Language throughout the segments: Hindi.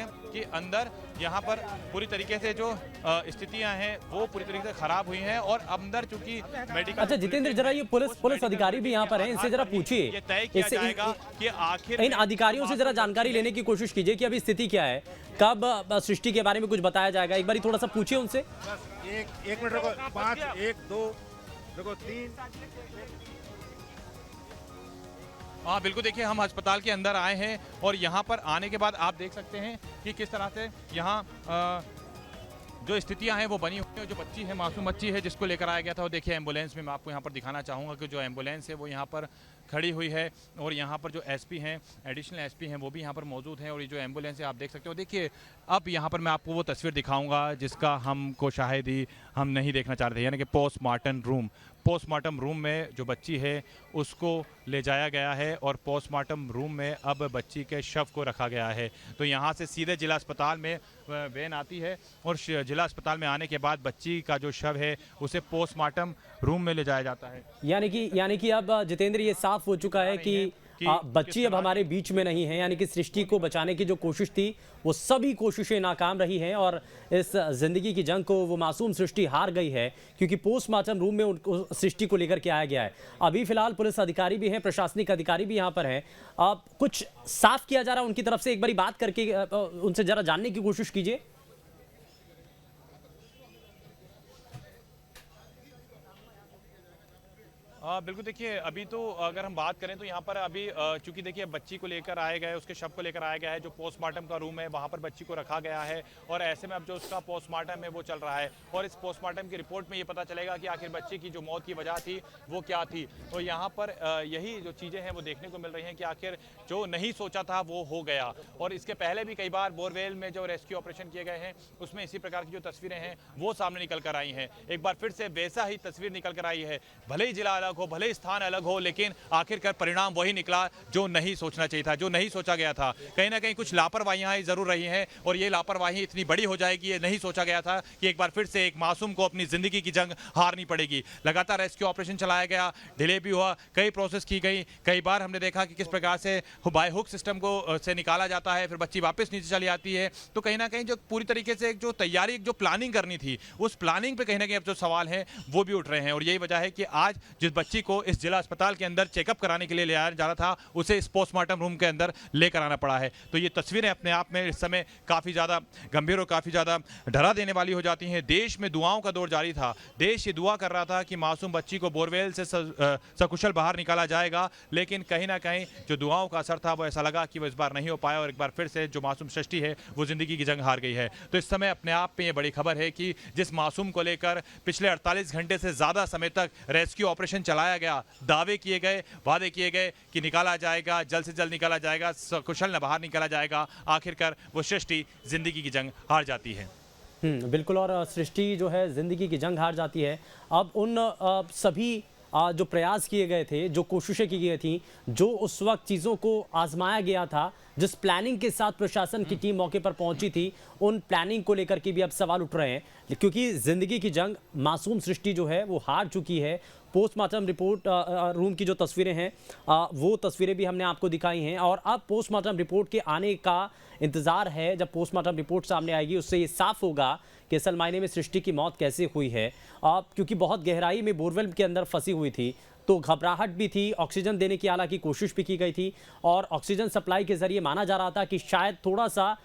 हैं कि अंदर यहाँ पर पूरी तरीके से जो स्थितियां हैं वो पूरी तरीके से खराब हुई हैं और अंदर चूंकि मेडिकल। अच्छा जितेंद्र, जरा ये पुलिस अधिकारी भी यहाँ पर हैं, इनसे जरा पूछिए, ये तय किया जाएगा कि आखिर इन अधिकारियों से जरा जानकारी लेने की कोशिश कीजिए कि अभी स्थिति क्या है, कब सृष्टि के बारे में कुछ बताया जाएगा। एक बार थोड़ा सा पूछिए उनसे। एक मिनट रुको, 5 1 2 रुको 3। हाँ बिल्कुल, देखिए हम अस्पताल के अंदर आए हैं और यहाँ पर आने के बाद आप देख सकते हैं कि किस तरह से यहाँ जो स्थितियां हैं वो बनी हुई है। जो बच्ची है, मासूम बच्ची है जिसको लेकर आया गया था, वो देखिए एम्बुलेंस में मैं आपको यहाँ पर दिखाना चाहूँगा कि जो एम्बुलेंस है वो यहाँ पर खड़ी हुई है और यहाँ पर जो एसपी हैं, एडिशनल एसपी हैं, वो भी यहाँ पर मौजूद हैं और ये जो एम्बुलेंस है आप देख सकते हो। देखिए अब यहाँ पर मैं आपको वो तस्वीर दिखाऊंगा जिसका हमको शायद ही हम नहीं देखना चाह रहे थे, यानी कि पोस्टमार्टम रूम में जो बच्ची है उसको ले जाया गया है और पोस्टमार्टम रूम में अब बच्ची के शव को रखा गया है। तो यहाँ से सीधे जिला अस्पताल में वैन आती है और जिला अस्पताल में आने के बाद बच्ची का जो शव है उसे पोस्टमार्टम रूम में ले जाया जाता है। यानी कि अब जितेंद्र ये साफ हो चुका है कि बच्ची अब हमारे बीच में नहीं है, यानी कि सृष्टि को बचाने की जो कोशिश थी वो सभी कोशिशें नाकाम रही हैं और इस जिंदगी की जंग को वो मासूम सृष्टि हार गई है, क्योंकि पोस्टमार्टम रूम में उनको सृष्टि को लेकर के आया गया है। अभी फिलहाल पुलिस अधिकारी भी हैं, प्रशासनिक अधिकारी भी यहाँ पर हैं। अब कुछ साफ किया जा रहा है उनकी तरफ से, एक बारी बात करके उनसे जरा जानने की कोशिश कीजिए। बिल्कुल, देखिए अभी तो अगर हम बात करें तो यहाँ पर अभी चूंकि देखिए बच्ची को लेकर आया गया है, उसके शव को लेकर आया गया है, जो पोस्टमार्टम का रूम है वहाँ पर बच्ची को रखा गया है और ऐसे में अब जो उसका पोस्टमार्टम है वो चल रहा है और इस पोस्टमार्टम की रिपोर्ट में ये पता चलेगा कि आखिर बच्ची की जो मौत की वजह थी वो क्या थी। तो यहाँ पर यही जो चीज़ें हैं वो देखने को मिल रही हैं कि आखिर जो नहीं सोचा था वो हो गया। और इसके पहले भी कई बार बोरवेल में जो रेस्क्यू ऑपरेशन किए गए हैं उसमें इसी प्रकार की जो तस्वीरें हैं वो सामने निकल कर आई हैं। एक बार फिर से वैसा ही तस्वीर निकल कर आई है, भले ही जिला अलग हो, भले ही स्थान अलग हो, लेकिन आखिरकार परिणाम वही निकला जो नहीं सोचना चाहिए था, जो नहीं सोचा गया था। कहीं ना कहीं कुछ लापरवाहियां जरूर रही हैं और ये लापरवाही इतनी बड़ी हो जाएगी, ये नहीं सोचा गया था कि एक बार फिर से एक मासूम को अपनी जिंदगी की जंग हारनी पड़ेगी। लगातार रेस्क्यू ऑपरेशन चलाया गया, डिले भी हुआ, कई प्रोसेस की गई, कई बार हमने देखा कि किस प्रकार से बाय हुक सिस्टम को से निकाला जाता है, फिर बच्ची वापस नीचे चली आती है। तो कहीं ना कहीं जो पूरी तरीके से जो तैयारी, जो प्लानिंग करनी थी, उस प्लानिंग पे कहीं ना कहीं अब जो सवाल हैं वो भी उठ रहे हैं। और यही वजह है कि आज जिस बच्ची को इस जिला अस्पताल के अंदर चेकअप कराने के लिए ले आया जा रहा था, उसे इस पोस्टमार्टम रूम के अंदर लेकर आना पड़ा है। तो ये तस्वीरें अपने आप में इस समय काफ़ी ज़्यादा गंभीर और काफ़ी ज़्यादा डरा देने वाली हो जाती हैं। देश में दुआओं का दौर जारी था, देश ये दुआ कर रहा था कि मासूम बच्ची को बोरवेल से सकुशल बाहर निकाला जाएगा, लेकिन कहीं ना कहीं जो दुआओं का असर था वो ऐसा लगा कि वो इस बार नहीं हो पाया और एक बार फिर से जो मासूम सृष्टि है वो जिंदगी की जंग हार गई है। तो इस समय अपने आप में ये बड़ी खबर है कि जिस मासूम को लेकर पिछले 48 घंटे से ज़्यादा समय तक रेस्क्यू ऑपरेशन चलाया गया, दावे किए गए, वादे किए गए कि निकाला जाएगा, जल्द से जल्द निकाला जाएगा, सकुशल न बाहर निकाला जाएगा, आखिरकार वो सृष्टि जिंदगी की जंग हार जाती है। बिल्कुल, और सृष्टि जो है जिंदगी की जंग हार जाती है। अब उन सभी जो प्रयास किए गए थे, जो कोशिशें की गई थी, जो उस वक्त चीज़ों को आजमाया गया था, जिस प्लानिंग के साथ प्रशासन की टीम मौके पर पहुंची थी, उन प्लानिंग को लेकर के भी अब सवाल उठ रहे हैं, क्योंकि जिंदगी की जंग मासूम सृष्टि जो है वो हार चुकी है। पोस्टमार्टम रिपोर्ट रूम की जो तस्वीरें हैं वो तस्वीरें भी हमने आपको दिखाई हैं और अब पोस्टमार्टम रिपोर्ट के आने का इंतज़ार है। जब पोस्टमार्टम रिपोर्ट सामने आएगी उससे ये साफ होगा कि असल मायने में सृष्टि की मौत कैसे हुई है। क्योंकि बहुत गहराई में बोरवेल के अंदर फंसी हुई थी तो घबराहट भी थी, ऑक्सीजन देने की हालांकि कोशिश भी की गई थी और ऑक्सीजन सप्लाई के जरिए माना जा रहा था कि शायद थोड़ा सा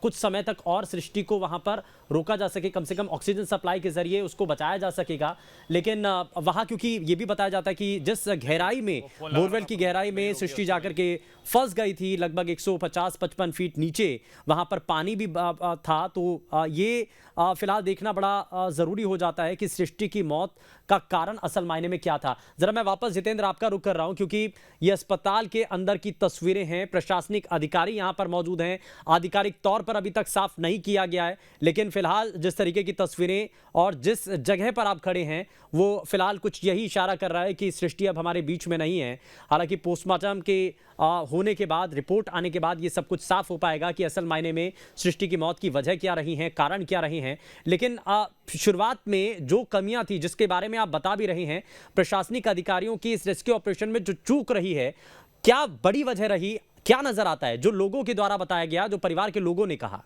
कुछ समय तक और सृष्टि को वहां पर रोका जा सके, कम से कम ऑक्सीजन सप्लाई के जरिए उसको बचाया जा सकेगा। लेकिन वहां क्योंकि ये भी बताया जाता है कि जिस गहराई में, बोरवेल की गहराई में सृष्टि जाकर के फंस गई थी, लगभग 150-55 फीट नीचे वहां पर पानी भी था। तो ये फिलहाल देखना बड़ा ज़रूरी हो जाता है कि सृष्टि की मौत का कारण असल मायने में क्या था। जरा मैं वापस जितेंद्र आपका रुख कर रहा हूं, क्योंकि ये अस्पताल के अंदर की तस्वीरें हैं, प्रशासनिक अधिकारी यहां पर मौजूद हैं, आधिकारिक तौर पर अभी तक साफ नहीं किया गया है, लेकिन फिलहाल जिस तरीके की तस्वीरें और जिस जगह पर आप खड़े हैं वो फिलहाल कुछ यही इशारा कर रहा है कि सृष्टि अब हमारे बीच में नहीं है। हालांकि पोस्टमार्टम के होने के बाद, रिपोर्ट आने के बाद ये सब कुछ साफ हो पाएगा कि असल मायने में सृष्टि की मौत की वजह क्या रही है, कारण क्या रहे हैं। लेकिन शुरुआत में जो कमियां थी जिसके बारे में आप बता भी रहे हैं, प्रशासनिक अधिकारियों की इस रेस्क्यू ऑपरेशन में जो चूक रही है, क्या बड़ी वजह रही, क्या नजर आता है जो लोगों के द्वारा बताया गया, जो परिवार के लोगों ने कहा?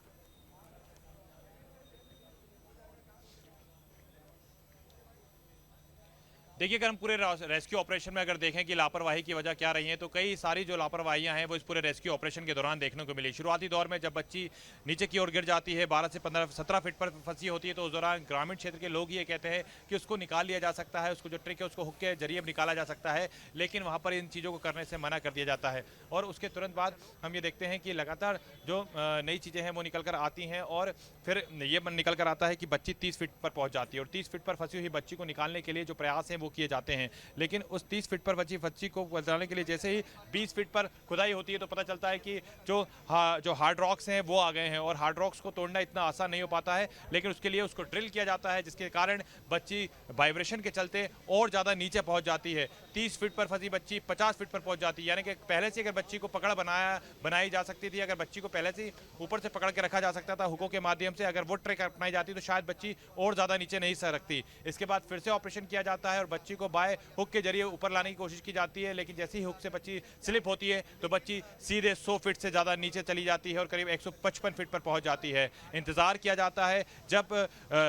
देखिए, अगर हम पूरे रेस्क्यू ऑपरेशन में अगर देखें कि लापरवाही की वजह क्या रही है, तो कई सारी जो लापरवाहियां हैं वो इस पूरे रेस्क्यू ऑपरेशन के दौरान देखने को मिली। शुरुआती दौर में जब बच्ची नीचे की ओर गिर जाती है, 12 से 17 फीट पर फंसी होती है, तो उस दौरान ग्रामीण क्षेत्र के लोग ये कहते हैं कि उसको निकाल लिया जा सकता है, उसको जो ट्रिक है उसको हुक के जरिए निकाला जा सकता है, लेकिन वहाँ पर इन चीज़ों को करने से मना कर दिया जाता है। और उसके तुरंत बाद हम ये देखते हैं कि लगातार जो नई चीज़ें हैं वो निकल कर आती हैं, और फिर ये निकल कर आता है कि बच्ची 30 फीट पर पहुँच जाती है, और 30 फीट पर फंसी हुई बच्ची को निकालने के लिए जो प्रयास हैं वो किए जाते हैं। लेकिन उस 30 फीट पर बच्ची को बचाने के लिए जैसे ही 20 फीट पर खुदाई होती है, तो पता चलता है कि जो हार्ड रॉक्स हैं वो आ गए हैं, और हार्ड रॉक्स को तोड़ना इतना आसान नहीं हो पाता है, लेकिन उसके लिए उसको ड्रिल किया जाता है, जिसके कारण बच्ची वाइब्रेशन के चलते और ज़्यादा नीचे पहुंच जाती है। 30 फीट पर फंसी बच्ची 50 फीट पर पहुंच जाती है, यानी कि पहले से अगर बच्ची को बनाई जा सकती थी, अगर बच्ची को पहले से ऊपर से पकड़ के रखा जा सकता था हुकों के माध्यम से, अगर वो ट्रिक अपनाई जाती तो शायद बच्ची और ज़्यादा नीचे नहीं सरकती। इसके बाद फिर से ऑपरेशन किया जाता है और बच्ची को बाय हुक के जरिए ऊपर लाने की कोशिश की जाती है, लेकिन जैसे ही हुक से बच्ची स्लिप होती है तो बच्ची सीधे 100 फीट से ज़्यादा नीचे चली जाती है और करीब 155 फीट पर पहुंच जाती है। इंतज़ार किया जाता है जब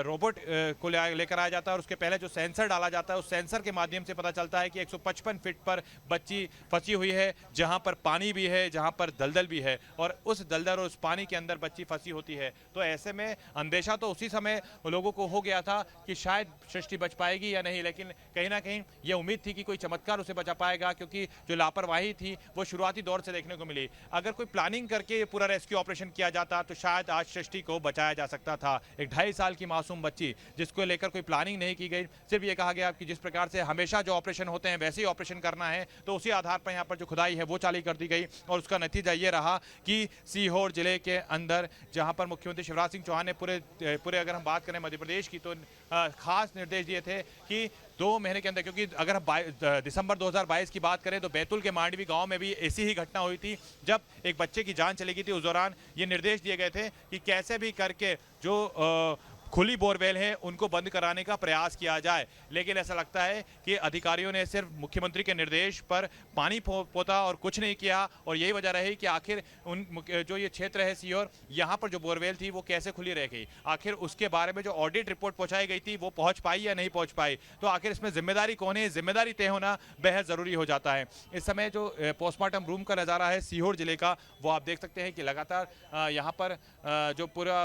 रोबोट को लेकर आया जाता है, और उसके पहले जो सेंसर डाला जाता है, उस सेंसर के माध्यम से पता चलता है कि 155 फीट पर बच्ची फंसी हुई है, जहां पर पानी भी है, जहां पर दलदल भी है, और उस दलदल और उस पानी के अंदर बच्ची फंसी होती है। तो ऐसे में अंदेशा तो उसी समय लोगों को हो गया था कि शायद सृष्टि बच पाएगी या नहीं, लेकिन कहीं ना कहीं यह उम्मीद थी कि कोई चमत्कार उसे बचा पाएगा, क्योंकि जो लापरवाही थी वो शुरुआती दौर से देखने को मिली। अगर कोई प्लानिंग करके पूरा रेस्क्यू ऑपरेशन किया जाता तो शायद आज सृष्टि को बचाया जा सकता था। एक 2.5 साल की मासूम बच्ची जिसको लेकर कोई प्लानिंग नहीं की गई, सिर्फ ये कहा गया कि जिस प्रकार से हमेशा जो ऑपरेशन होते हैं वैसे ही ऑपरेशन करना है, तो उसी आधार पर यहाँ पर जो खुदाई है वो चालू कर दी गई, और उसका नतीजा ये रहा कि सीहोर जिले के अंदर जहाँ पर मुख्यमंत्री शिवराज सिंह चौहान ने पूरे अगर हम बात करें मध्य प्रदेश की, तो खास निर्देश दिए थे कि 2 महीने के अंदर, क्योंकि अगर हम दिसंबर 2022 की बात करें तो बैतूल के मांडवी गांव में भी ऐसी ही घटना हुई थी, जब एक बच्चे की जान चली गई थी। उस दौरान ये निर्देश दिए गए थे कि कैसे भी करके जो खुली बोरवेल है उनको बंद कराने का प्रयास किया जाए, लेकिन ऐसा लगता है कि अधिकारियों ने सिर्फ मुख्यमंत्री के निर्देश पर पानी पोता और कुछ नहीं किया, और यही वजह रही कि आखिर जो ये क्षेत्र है सीहोर, यहाँ पर जो बोरवेल थी वो कैसे खुली रह गई, आखिर उसके बारे में जो ऑडिट रिपोर्ट पहुंचाई गई थी वो पहुंच पाई या नहीं पहुंच पाई, तो आखिर इसमें जिम्मेदारी कौन है, जिम्मेदारी तय होना बेहद ज़रूरी हो जाता है। इस समय जो पोस्टमार्टम रूम का नज़ारा है सीहोर जिले का, वो आप देख सकते हैं कि लगातार यहाँ पर जो पूरा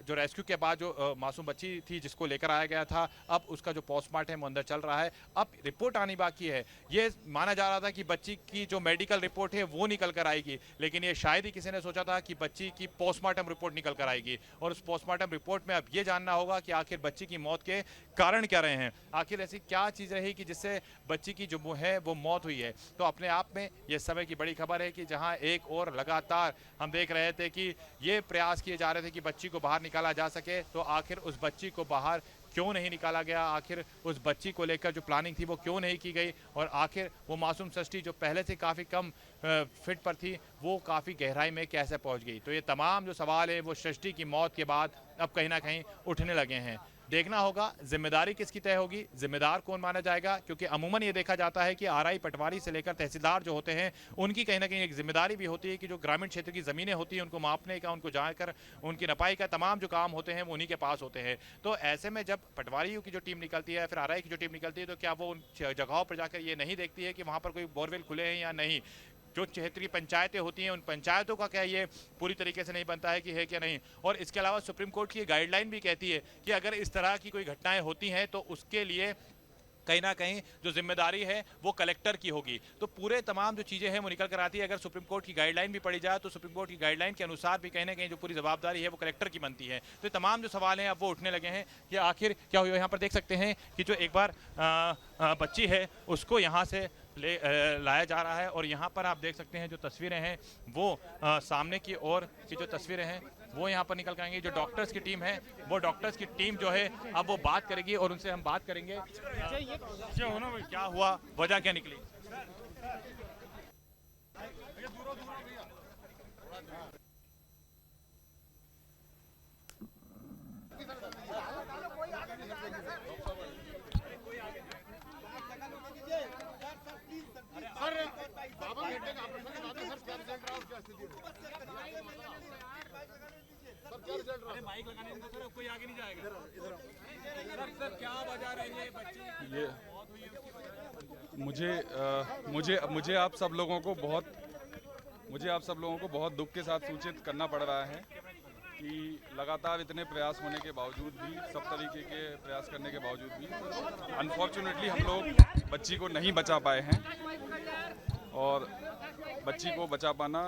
जो रेस्क्यू के बाद जो मासूम बच्ची थी जिसको लेकर आया गया था, अब उसका जो पोस्टमार्टम अंदर चल रहा है, अब रिपोर्ट आनी बाकी है। ये माना जा रहा था कि बच्ची की जो मेडिकल रिपोर्ट है वो निकल कर आएगी, लेकिन ये शायद ही किसी ने सोचा था कि बच्ची की पोस्टमार्टम रिपोर्ट निकल कर आएगी, और उस पोस्टमार्टम रिपोर्ट में अब ये जानना होगा कि आखिर बच्ची की मौत के कारण क्या रहे हैं, आखिर ऐसी क्या चीज़ रही कि जिससे बच्ची की जो है वो मौत हुई है। तो अपने आप में ये समय की बड़ी खबर है कि जहाँ एक और लगातार हम देख रहे थे कि ये प्रयास किए जा रहे थे कि बच्ची को बाहर निकाला जा सके, तो आखिर उस बच्ची को बाहर क्यों नहीं निकाला गया, आखिर उस बच्ची को लेकर जो प्लानिंग थी वो क्यों नहीं की गई, और आखिर वो मासूम सृष्टि जो पहले से काफ़ी कम फिट पर थी वो काफ़ी गहराई में कैसे पहुंच गई। तो ये तमाम जो सवाल है वो सृष्टि की मौत के बाद अब कहीं ना कहीं उठने लगे हैं। देखना होगा जिम्मेदारी किसकी तय होगी, जिम्मेदार कौन माना जाएगा, क्योंकि अमूमन ये देखा जाता है कि आरआई पटवारी से लेकर तहसीलदार जो होते हैं उनकी कहीं ना कहीं एक जिम्मेदारी भी होती है कि जो ग्रामीण क्षेत्र की ज़मीनें होती हैं उनको मापने का, उनको जाकर उनकी नपाई का तमाम जो काम होते हैं वो उन्हीं के पास होते हैं। तो ऐसे में जब पटवारियों की जो टीम निकलती है, फिर आरआई की जो टीम निकलती है, तो क्या वो उन जगहों पर जाकर ये नहीं देखती है कि वहाँ पर कोई बोरवेल खुले हैं या नहीं, जो क्षेत्र की पंचायतें होती हैं उन पंचायतों का क्या ये पूरी तरीके से नहीं बनता है कि है क्या नहीं। और इसके अलावा सुप्रीम कोर्ट की गाइडलाइन भी कहती है कि अगर इस तरह की कोई घटनाएं होती हैं तो उसके लिए कहीं ना कहीं जो जिम्मेदारी है वो कलेक्टर की होगी। तो पूरे तमाम जो चीज़ें हैं वो निकल कर आती है। अगर सुप्रीम कोर्ट की गाइडलाइन भी पढ़ी जाए तो सुप्रीम कोर्ट की गाइडलाइन के अनुसार भी कहीं ना कहीं जो पूरी जवाबदारी है वो कलेक्टर की बनती है। तो तमाम जो सवाल हैं अब वो उठने लगे हैं कि आखिर क्या हुआ। यहाँ पर देख सकते हैं कि जो एक बार बच्ची है उसको यहाँ से लाया जा रहा है, और यहाँ पर आप देख सकते हैं जो तस्वीरें हैं वो सामने की ओर की जो तस्वीरें हैं वो यहाँ पर निकल आएंगी। जो डॉक्टर्स की टीम है वो डॉक्टर्स की टीम जो है अब वो बात करेगी और उनसे हम बात करेंगे क्या हुआ, वजह क्या निकली। ये मुझे आप सब लोगों को बहुत दुख के साथ सूचित करना पड़ रहा है कि लगातार इतने प्रयास होने के बावजूद भी, सब तरीके के प्रयास करने के बावजूद भी अनफॉर्चुनेटली हम लोग बच्ची को नहीं बचा पाए हैं। और बच्ची को बचा पाना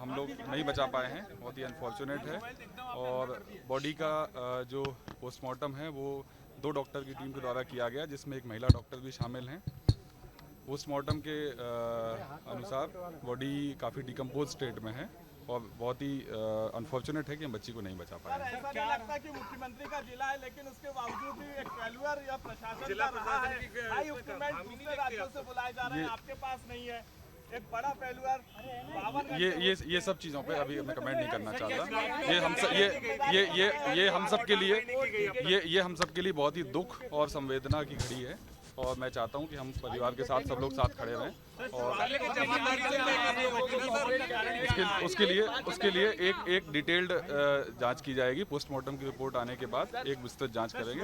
हम लोग नहीं बचा पाए हैं, बहुत ही अनफॉर्चुनेट है। और बॉडी का जो पोस्टमार्टम है वो 2 डॉक्टर की टीम के द्वारा किया गया, जिसमें एक महिला डॉक्टर भी शामिल हैं। पोस्टमार्टम के अनुसार बॉडी काफ़ी डिकम्पोज स्टेट में है और बहुत ही अनफॉर्चुनेट है कि हम बच्ची को नहीं बचा पाए। ऐसा नहीं लगता कि मुख्यमंत्री का जिला है लेकिन उसके बावजूद भी एक फेल्यूर या प्रशासन का रहा है। हाई इक्विपमेंट दूसरे राज्यों से बुलाए जा रहे हैं, आपके पास नहीं है, एक बड़ा फेल्यूर। ये सब चीज़ों पे अभी मैं कमेंट नहीं करना चाहता। ये हम सब के लिए बहुत ही दुख और संवेदना की घड़ी है और मैं चाहता हूं कि हम परिवार के साथ सब लोग साथ खड़े रहें। और उसके लिए एक डिटेल्ड जांच की जाएगी। पोस्टमार्टम की रिपोर्ट आने के बाद एक विस्तृत जांच करेंगे।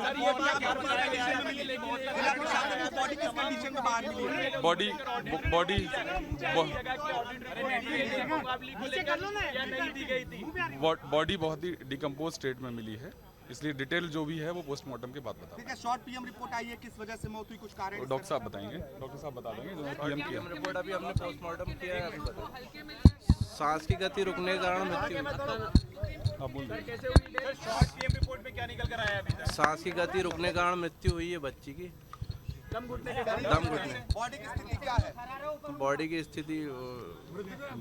बॉडी बहुत ही डिकम्पोज स्टेट में मिली है, इसलिए डिटेल जो भी है वो पोस्टमार्टम के बाद बताऊंगा। ठीक है, शॉर्ट पीएम रिपोर्ट आई है, किस वजह से मौत हुई, कुछ कारण? डॉक्टर साहब बताएंगे, डॉक्टर साहब बता देंगे। जो पीएम रिपोर्ट अभी हमने पोस्टमार्टम किया है। सांस की गति रुकने के कारण मृत्यु हुई। आप बोल दीजिए। शॉर्ट पीएम रिपोर्ट में क्या निकल कर आया अभी तक? सांस की गति रुकने के कारण मृत्यु हुई है बच्ची की। दम घुटने। बॉडी की स्थिति क्या है? बॉडी की स्थिति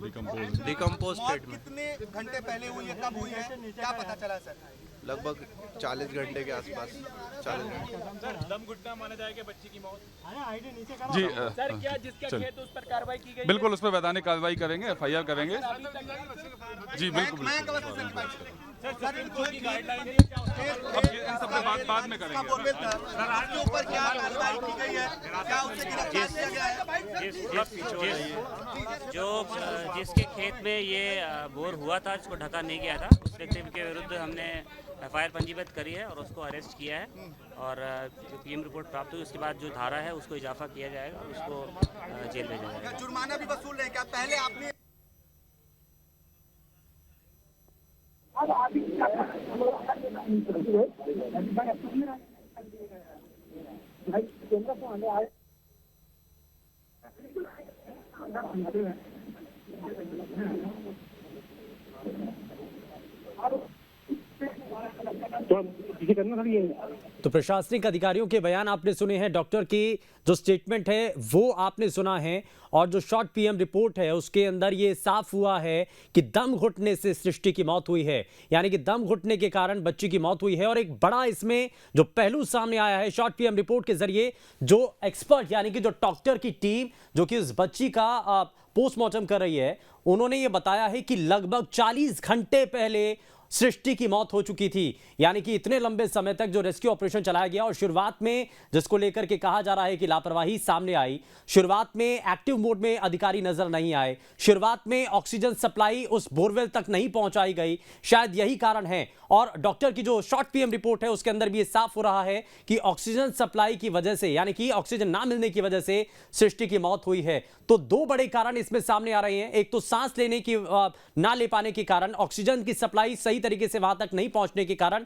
डिकम्पोज डिकम्पोज स्टेट में। कितने घंटे पहले हुई है, कब हुई है, क्या पता चला सर? लगभग 40 घंटे के आसपास। 40 घंटे। सर, दम घुटना माना जाएगा बच्ची की मौत? जी सर, क्या जिसका खेत उस पर कार्रवाई की गई? बिल्कुल, उस पर वैधानिक कार्रवाई करेंगे, FIR करेंगे। जी बिल्कुल। अब इन सब पे बाद में करेंगे। उसके ऊपर क्या कार्रवाई की गई है, क्या उसे गिरफ्तार किया गया है? जिसके खेत में ये बोर हुआ था, जिसको ढका नहीं गया था, उस व्यक्ति के विरुद्ध हमने FIR पंजीबद्ध करी है और उसको अरेस्ट किया है। और जो पीएम रिपोर्ट प्राप्त हुई उसके बाद जो धारा है उसको इजाफा किया जाएगा और उसको जेल भेजा जाएगा। जुर्माना भी वसूल रहे क्या? पहले आपने तो प्रशासनिक अधिकारियों के बयान आपने सुने हैं, डॉक्टर की जो स्टेटमेंट है वो आपने सुना है, और जो शॉर्ट पीएम रिपोर्ट है उसके अंदर ये साफ हुआ है कि दम घुटने से सृष्टि की मौत हुई है, यानी कि दम घुटने के कारण बच्ची की मौत हुई है। और एक बड़ा इसमें जो पहलू सामने आया है शॉर्ट पीएम रिपोर्ट के जरिए, जो एक्सपर्ट यानी कि जो डॉक्टर की टीम जो कि उस बच्ची का पोस्टमार्टम कर रही है, उन्होंने ये बताया है कि लगभग 40 घंटे पहले सृष्टि की मौत हो चुकी थी। यानी कि इतने लंबे समय तक जो रेस्क्यू ऑपरेशन चलाया गया, और शुरुआत में जिसको लेकर के कहा जा रहा है कि लापरवाही सामने आई, शुरुआत में एक्टिव मोड में अधिकारी नजर नहीं आए, शुरुआत में ऑक्सीजन सप्लाई उस बोरवेल तक नहीं पहुंचाई गई, शायद यही कारण है। और डॉक्टर की जो शॉर्ट पीएम रिपोर्ट है उसके अंदर भी ये साफ हो रहा है कि ऑक्सीजन सप्लाई की वजह से, यानी कि ऑक्सीजन ना मिलने की वजह से सृष्टि की मौत हुई है। तो 2 बड़े कारण इसमें सामने आ रहे हैं। एक तो सांस लेने की ना ले पाने के कारण, ऑक्सीजन की सप्लाई सही तरीके से वहां तक नहीं पहुंचने के कारण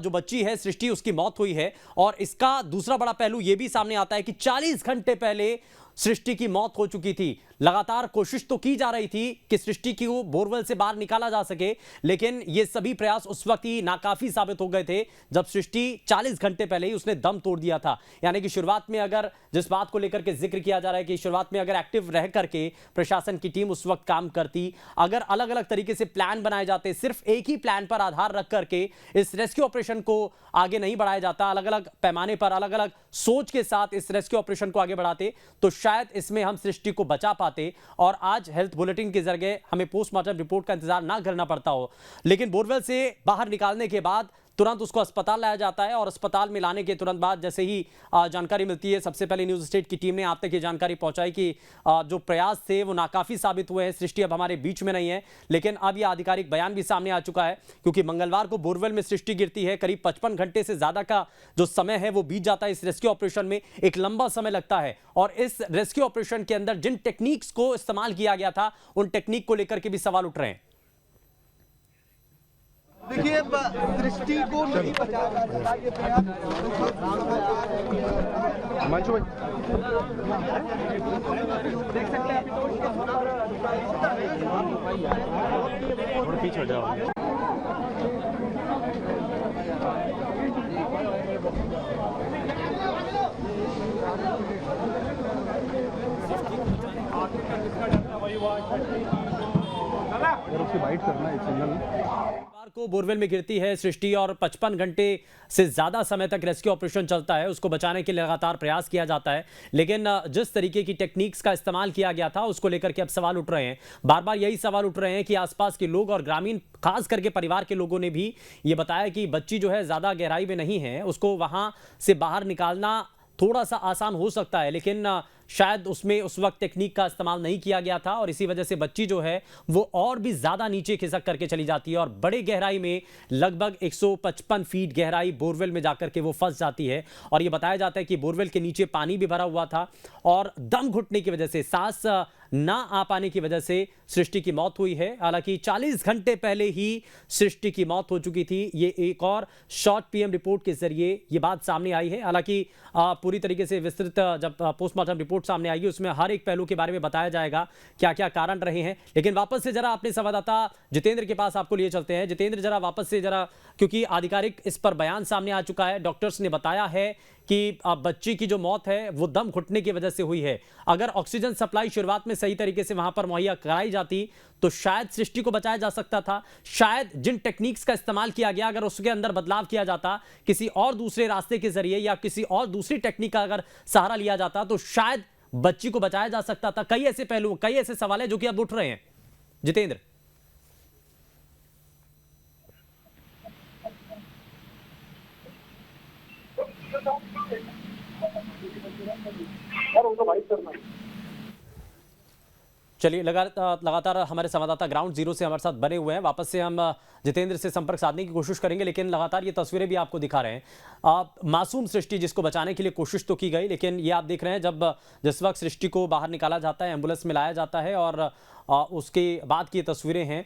जो बच्ची है सृष्टि उसकी मौत हुई है। और इसका दूसरा बड़ा पहलू यह भी सामने आता है कि 40 घंटे पहले सृष्टि की मौत हो चुकी थी। लगातार कोशिश तो की जा रही थी कि सृष्टि को बोरवेल से बाहर निकाला जा सके, लेकिन ये सभी प्रयास उस वक्त ही नाकाफी साबित हो गए थे जब सृष्टि 40 घंटे पहले ही उसने दम तोड़ दिया था। यानी कि शुरुआत में, अगर जिस बात को लेकर के जिक्र किया जा रहा है कि शुरुआत में अगर एक्टिव रह करके प्रशासन की टीम उस वक्त काम करती, अगर अलग अलग तरीके से प्लान बनाए जाते, सिर्फ एक ही प्लान पर आधार रख करके इस रेस्क्यू ऑपरेशन को आगे नहीं बढ़ाया जाता, अलग अलग पैमाने पर अलग अलग सोच के साथ इस रेस्क्यू ऑपरेशन को आगे बढ़ाते, तो शायद इसमें हम सृष्टि को बचा पाते और आज हेल्थ बुलेटिन के जरिए हमें पोस्टमार्टम रिपोर्ट का इंतजार ना करना पड़ता हो। लेकिन बोरवेल से बाहर निकालने के बाद तुरंत उसको अस्पताल लाया जाता है और अस्पताल में लाने के तुरंत बाद जैसे ही जानकारी मिलती है, सबसे पहले न्यूज स्टेट की टीम ने आप तक ये जानकारी पहुंचाई कि जो प्रयास थे वो नाकाफी साबित हुए हैं। सृष्टि अब हमारे बीच में नहीं है, लेकिन अब यह आधिकारिक बयान भी सामने आ चुका है, क्योंकि मंगलवार को बोरवेल में सृष्टि गिरती है। करीब 55 घंटे से ज्यादा का जो समय है वो बीत जाता है। इस रेस्क्यू ऑपरेशन में एक लंबा समय लगता है और इस रेस्क्यू ऑपरेशन के अंदर जिन टेक्निक्स को इस्तेमाल किया गया था उन टेक्निक को लेकर के भी सवाल उठ रहे हैं। देखिए, दृष्टि को नहीं बचाया जा सकता, ये प्रयास मंजू भाई देख सकते हैं। थोड़ा पीछे हो जाओ। अगर उसकी बाइट करना है सिग्नल को बोरवेल में गिरती है सृष्टि और 55 घंटे से ज्यादा समय तक रेस्क्यू ऑपरेशन चलता है। उसको बचाने के लिए लगातार प्रयास किया जाता है, लेकिन जिस तरीके की टेक्निक्स का इस्तेमाल किया गया था उसको लेकर के अब सवाल उठ रहे हैं। बार बार यही सवाल उठ रहे हैं कि आसपास के लोग और ग्रामीण खास करके परिवार के लोगों ने भी ये बताया कि बच्ची जो है ज्यादा गहराई में नहीं है, उसको वहां से बाहर निकालना थोड़ा सा आसान हो सकता है, लेकिन शायद उसमें उस वक्त टेक्निक का इस्तेमाल नहीं किया गया था और इसी वजह से बच्ची जो है वो और भी ज्यादा नीचे खिसक करके चली जाती है और बड़े गहराई में लगभग 155 फीट गहराई बोरवेल में जाकर के वो फंस जाती है। और ये बताया जाता है कि बोरवेल के नीचे पानी भी भरा हुआ था और दम घुटने की वजह से, सांस ना आ पाने की वजह से सृष्टि की मौत हुई है। हालांकि 40 घंटे पहले ही सृष्टि की मौत हो चुकी थी। ये एक और शॉर्ट पीएम रिपोर्ट के जरिए ये बात सामने आई है। हालांकि पूरी तरीके से विस्तृत जब पोस्टमार्टम रिपोर्ट सामने आएगी उसमें हर एक पहलू के बारे में बताया जाएगा क्या क्या कारण रहे हैं। लेकिन वापस से जरा अपने संवाददाता जितेंद्र के पास आपको लिए चलते हैं। जितेंद्र, जरा वापस से जरा, क्योंकि आधिकारिक इस पर बयान सामने आ चुका है, डॉक्टर्स ने बताया है कि बच्ची की जो मौत है वो दम घुटने की वजह से हुई है। अगर ऑक्सीजन सप्लाई शुरुआत में सही तरीके से वहां पर मुहैया कराई जाती तो शायद सृष्टि को बचाया जा सकता था। शायद जिन टेक्निक्स का इस्तेमाल किया गया अगर उसके अंदर बदलाव किया जाता, किसी और दूसरे रास्ते के जरिए या किसी और दूसरी टेक्निक का अगर सहारा लिया जाता तो शायद बच्ची को बचाया जा सकता था। कई ऐसे पहलू, कई ऐसे सवाल है जो कि अब उठ रहे हैं। जितेंद्र, चलिए लगातार हमारे संवाददाता ग्राउंड जीरो से हमारे साथ बने हुए हैं। वापस से हम जितेंद्र से संपर्क साधने की कोशिश करेंगे, लेकिन लगातार ये तस्वीरें भी आपको दिखा रहे हैं। मासूम सृष्टि जिसको बचाने के लिए कोशिश तो की गई, लेकिन ये आप देख रहे हैं जिस वक्त सृष्टि को बाहर निकाला जाता है, एम्बुलेंस में लाया जाता है और उसके बाद की तस्वीरें हैं।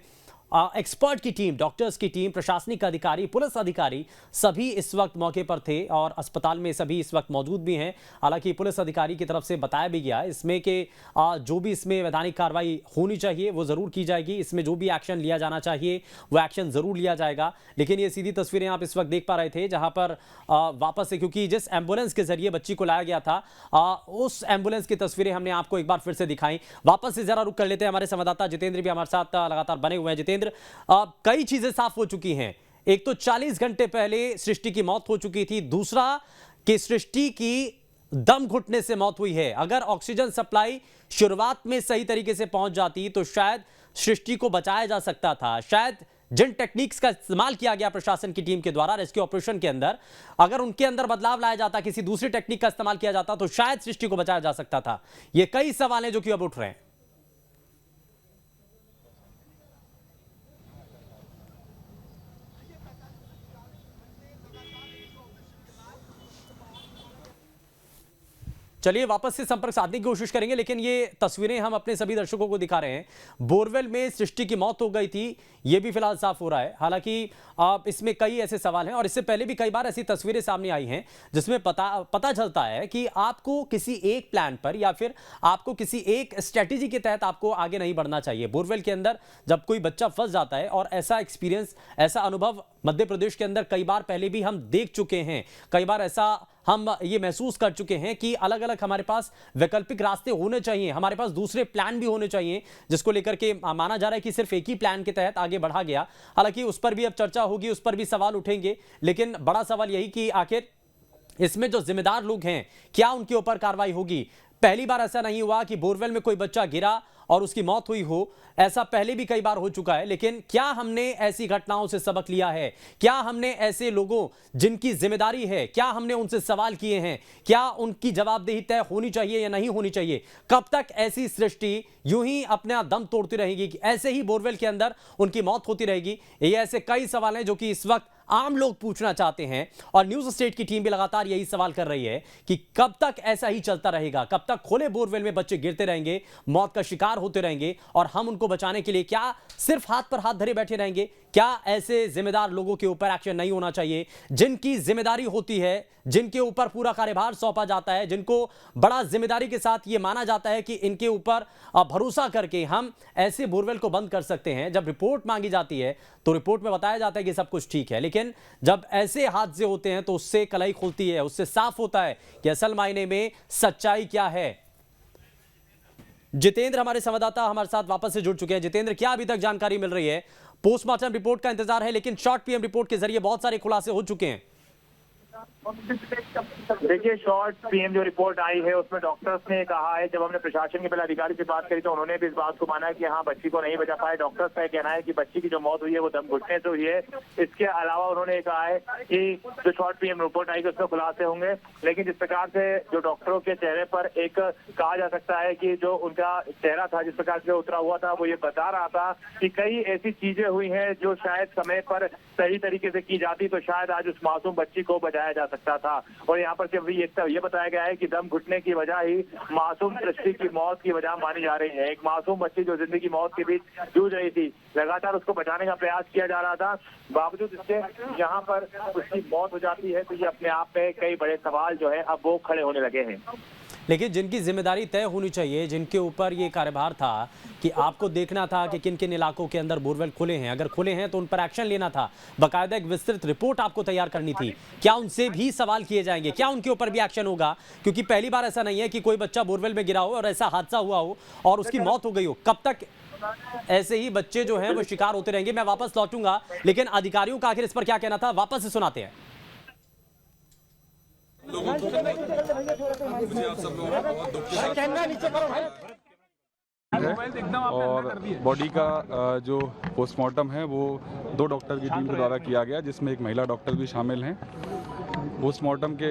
एक्सपर्ट की टीम, डॉक्टर्स की टीम, प्रशासनिक अधिकारी, पुलिस अधिकारी सभी इस वक्त मौके पर थे और अस्पताल में सभी इस वक्त मौजूद भी हैं। हालांकि पुलिस अधिकारी की तरफ से बताया भी गया इसमें कि जो भी इसमें वैधानिक कार्रवाई होनी चाहिए वो ज़रूर की जाएगी। इसमें जो भी एक्शन लिया जाना चाहिए वो एक्शन ज़रूर लिया जाएगा। लेकिन ये सीधी तस्वीरें आप इस वक्त देख पा रहे थे जहाँ पर वापस से, क्योंकि जिस एम्बुलेंस के जरिए बच्ची को लाया गया था उस एम्बुलेंस की तस्वीरें हमने आपको एक बार फिर से दिखाई। वापस से जरा रुक कर लेते हैं, हमारे संवाददाता जितेंद्र भी हमारे साथ लगातार बने हुए हैं। जितेंद्र, कई चीजें साफ हो चुकी हैं। एक तो 40 घंटे पहले सृष्टि की मौत हो चुकी थी, दूसरा कि सृष्टि की दम घुटने से मौत हुई है। अगर ऑक्सीजन सप्लाई शुरुआत में सही तरीके से पहुंच जाती तो शायद सृष्टि को बचाया जा सकता था। शायद जिन टेक्निक्स का इस्तेमाल किया गया प्रशासन की टीम के द्वारा रेस्क्यू ऑपरेशन के अंदर, अगर उनके अंदर बदलाव लाया जाता, किसी दूसरी टेक्निक का इस्तेमाल किया जाता तो शायद सृष्टि को बचाया जा सकता था। ये कई सवाल हैं जो कि अब उठ रहे हैं। चलिए वापस से संपर्क साधने की कोशिश करेंगे, लेकिन ये तस्वीरें हम अपने सभी दर्शकों को दिखा रहे हैं। बोरवेल में सृष्टि की मौत हो गई थी, ये भी फिलहाल साफ हो रहा है। हालांकि इसमें कई ऐसे सवाल हैं और इससे पहले भी कई बार ऐसी तस्वीरें सामने आई हैं जिसमें पता चलता है कि आपको किसी एक प्लान पर या फिर आपको किसी एक स्ट्रेटेजी के तहत आपको आगे नहीं बढ़ना चाहिए। बोरवेल के अंदर जब कोई बच्चा फंस जाता है, और ऐसा एक्सपीरियंस, ऐसा अनुभव मध्य प्रदेश के अंदर कई बार पहले भी हम देख चुके हैं। कई बार ऐसा हम ये महसूस कर चुके हैं कि अलग अलग हमारे पास वैकल्पिक रास्ते होने चाहिए, हमारे पास दूसरे प्लान भी होने चाहिए, जिसको लेकर के माना जा रहा है कि सिर्फ एक ही प्लान के तहत आगे बढ़ा गया। हालांकि उस पर भी अब चर्चा होगी, उस पर भी सवाल उठेंगे, लेकिन बड़ा सवाल यही कि आखिर इसमें जो जिम्मेदार लोग हैं क्या उनके ऊपर कार्रवाई होगी। पहली बार ऐसा नहीं हुआ कि बोरवेल में कोई बच्चा गिरा और उसकी मौत हुई हो, ऐसा पहले भी कई बार हो चुका है, लेकिन क्या हमने ऐसी घटनाओं से सबक लिया है? क्या हमने ऐसे लोगों जिनकी जिम्मेदारी है, क्या हमने उनसे सवाल किए हैं? क्या उनकी जवाबदेही तय होनी चाहिए या नहीं होनी चाहिए? कब तक ऐसी सृष्टि यूं ही अपना दम तोड़ती रहेगी, ऐसे ही बोरवेल के अंदर उनकी मौत होती रहेगी? ये ऐसे कई सवाल हैं जो कि इस वक्त आम लोग पूछना चाहते हैं, और न्यूज स्टेट की टीम भी लगातार यही सवाल कर रही है कि कब तक ऐसा ही चलता रहेगा? कब तक खुले बोरवेल में बच्चे गिरते रहेंगे, मौत का शिकार होते रहेंगे, और हम उनको बचाने के लिए क्या सिर्फ हाथ पर हाथ धरे बैठे रहेंगे? क्या ऐसे जिम्मेदार लोगों के ऊपर एक्शन नहीं होना चाहिए, जिनकी जिम्मेदारी होती है, जिनके ऊपर पूरा कार्यभार सौंपा जाता है, जिनको बड़ा जिम्मेदारी के साथ यह माना जाता है कि इनके ऊपर भरोसा करके हम ऐसे बोरवेल को बंद कर सकते हैं? जब रिपोर्ट मांगी जाती है तो रिपोर्ट में बताया जाता है कि सब कुछ ठीक है, लेकिन जब ऐसे हादसे होते हैं तो उससे कलाई खुलती है, उससे साफ होता है कि असल मायने में सच्चाई क्या है। जितेंद्र हमारे संवाददाता हमारे साथ वापस से जुड़ चुके हैं। जितेंद्र, क्या अभी तक जानकारी मिल रही है? पोस्टमार्टम रिपोर्ट का इंतजार है, लेकिन शॉर्ट पीएम रिपोर्ट के जरिए बहुत सारे खुलासे हो चुके हैं। देखिए, शॉर्ट पीएम जो रिपोर्ट आई है उसमें डॉक्टर्स ने कहा है, जब हमने प्रशासन के पहले अधिकारी से बात करी तो उन्होंने भी इस बात को माना कि हाँ, बच्ची को नहीं बचा पाए। डॉक्टर्स का कहना है कि बच्ची की जो मौत हुई है वो दम घुटने से हुई है। इसके अलावा उन्होंने कहा है कि जो शॉर्ट पीएम रिपोर्ट आएगी उसमें खुलासे होंगे, लेकिन जिस प्रकार से जो डॉक्टरों के चेहरे पर एक कहा जा सकता है कि जो उनका चेहरा था, जिस प्रकार से उतरा हुआ था, वो ये बता रहा था कि कई ऐसी चीजें हुई हैं जो शायद समय पर सही तरीके से की जाती तो शायद आज उस मासूम बच्ची को बचाया जा सकता था। और यहाँ पर सिर्फ ये बताया गया है कि दम घुटने की वजह ही मासूम सृष्टि की मौत की वजह मानी जा रही है। एक मासूम बच्ची जो जिंदगी मौत के बीच जूझ रही थी, लगातार उसको बचाने का प्रयास किया जा रहा था, बावजूद इसके यहाँ पर उसकी मौत हो जाती है, तो ये अपने आप में कई बड़े सवाल जो है अब वो खड़े होने लगे हैं। लेकिन जिनकी जिम्मेदारी तय होनी चाहिए, जिनके ऊपर ये कार्यभार था कि आपको देखना था कि किन किन इलाकों के अंदर बोरवेल खुले हैं, अगर खुले हैं तो उन पर एक्शन लेना था, बाकायदा एक विस्तृत रिपोर्ट आपको तैयार करनी थी, क्या उनसे भी सवाल किए जाएंगे? क्या उनके ऊपर भी एक्शन होगा? क्योंकि पहली बार ऐसा नहीं है कि कोई बच्चा बोरवेल में गिरा हो और ऐसा हादसा हुआ हो और उसकी मौत हो गई हो। कब तक ऐसे ही बच्चे जो हैं वो शिकार होते रहेंगे? मैं वापस लौटूंगा, लेकिन अधिकारियों का आखिर इस पर क्या कहना था, वापस से सुनाते हैं। और बॉडी का जो पोस्टमार्टम है वो 2 डॉक्टर की टीम के द्वारा किया गया, जिसमें एक महिला डॉक्टर भी शामिल हैं। पोस्टमार्टम के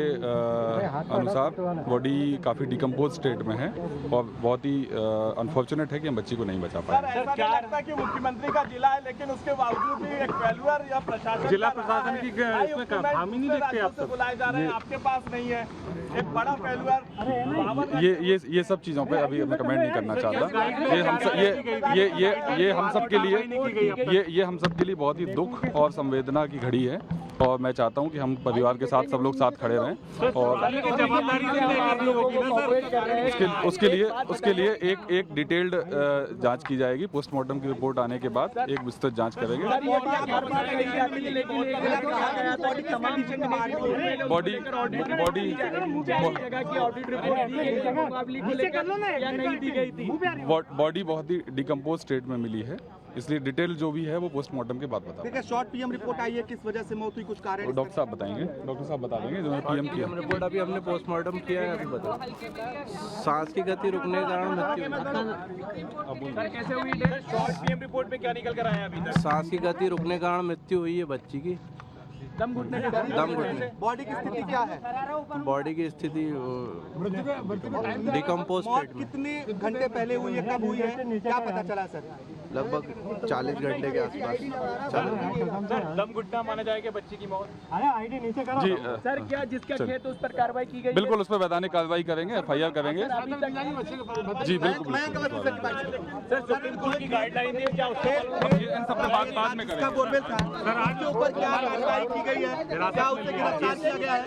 अनुसार बॉडी काफ़ी डिकम्पोज स्टेट में है और बहुत ही अनफॉर्चुनेट है कि हम बच्ची को नहीं बचा पाए। सर, क्या लगता है कि मुख्यमंत्री का जिला है, लेकिन उसके बावजूद भी एक फेल्यूर या प्रशासन जिला प्रशासन की इसमें हामी नहीं देखते आप सब? बुलाए जा रहे हैं, आपके पास नहीं है, एक बड़ा फेल्यूर। ये सब चीज़ों पे अभी मैं कमेंट नहीं करना चाहता। ये हम सब के लिए बहुत ही दुख और संवेदना की घड़ी है, और मैं चाहता हूं कि हम परिवार के साथ सब लोग साथ खड़े रहें। और उसके लिए एक डिटेल्ड जांच की जाएगी। पोस्टमार्टम की रिपोर्ट आने के बाद एक विस्तृत जांच करेंगे। बॉडी बहुत ही डिकम्पोज स्टेट में मिली है, इसलिए डिटेल जो भी है वो पोस्टमार्टम के बाद बताऊंगा। देखिए, शॉर्ट पीएम रिपोर्ट आई है, किस वजह से मौत हुई, कुछ कारण? डॉक्टर साहब बताएंगे, डॉक्टर साहब बता देंगे जो पीएम की रिपोर्ट अभी हमने पोस्टमार्टम किया है, अभी बता। सांस की गति रुकने के कारण मृत्यु। कैसे हुई? शॉर्ट पीएम रिपोर्ट में क्या निकल कर आया अभी तक? सांस की गति रुकने के कारण मृत्यु हुई है बच्ची की। दम घुटने के कारण? दम घुटने। बॉडी की स्थिति क्या है? बॉडी की स्थिति डिकम्पोज स्टेट में। कितने घंटे पहले हुई है, कब हुई है, क्या पता चला सर? लगभग 40 घंटे के आसपास। सर, दम घुटना माना जाएगा बच्ची की मौत? जी सर, क्या जिसका खेत उस पर कार्रवाई की गई? बिल्कुल, उस पर वैधानिक कार्रवाई करेंगे, FIR करेंगे। जी बिल्कुल। सर, सुप्रीम कोर्ट की गाइडलाइन है, क्या उसके इन सब बाद में करेंगे। बोरवेल था सर, आपके ऊपर क्या कार्रवाई की गई है, क्या उसे गिरफ्तार किया गया है?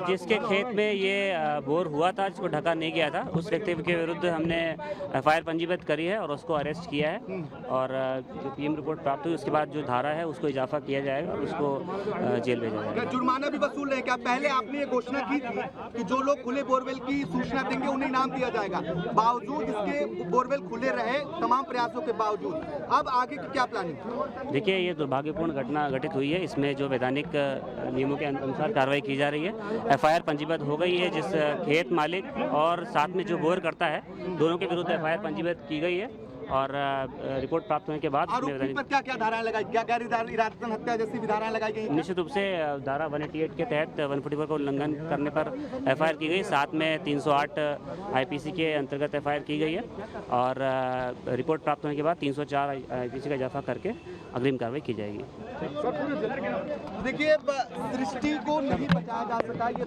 जिसके खेत में ये बोर हुआ था, जिसको ढका नहीं गया था, उस व्यक्ति के विरुद्ध हमने FIR पंजीबद्ध करी है और उसको अरेस्ट किया है। और जो पीएम रिपोर्ट प्राप्त हुई उसके बाद जो धारा है उसको इजाफा किया जाएगा और उसको जेल भेजा जाएगा। जुर्माना भी वसूल रहे क्या? पहले आपने ये घोषणा की थी कि जो लोग खुले बोरवेल की सूचना देंगे उन्हें इनाम दिया जाएगा, बावजूद इसके बोरवेल खुले रहे तमाम प्रयासों के बावजूद, अब आगे की क्या प्लानिंग? देखिए, ये दुर्भाग्यपूर्ण घटना घटित हुई है, इसमें जो वैधानिक नियमों के अनुसार कार्रवाई की जा रही है। FIR पंजीबद्ध हो गई है, जिस खेत मालिक और साथ में जो बोर करता है, दोनों के विरुद्ध FIR पंजीबद्ध की गई है और रिपोर्ट प्राप्त होने के बाद आरोपी पर क्या क्या धाराएं लगाई, क्या गैर इरादतन हत्या जैसी भी धाराएं लगाई गई? निश्चित रूप से धारा 188 के तहत 144 का उल्लंघन करने पर FIR की गई, साथ में 308 IPC के अंतर्गत FIR की गई है और रिपोर्ट प्राप्त होने के बाद 304 IPC का इजाफा करके अग्रिम कार्रवाई की जाएगी। देखिए, सृष्टि को नहीं बचाया जा सका, ये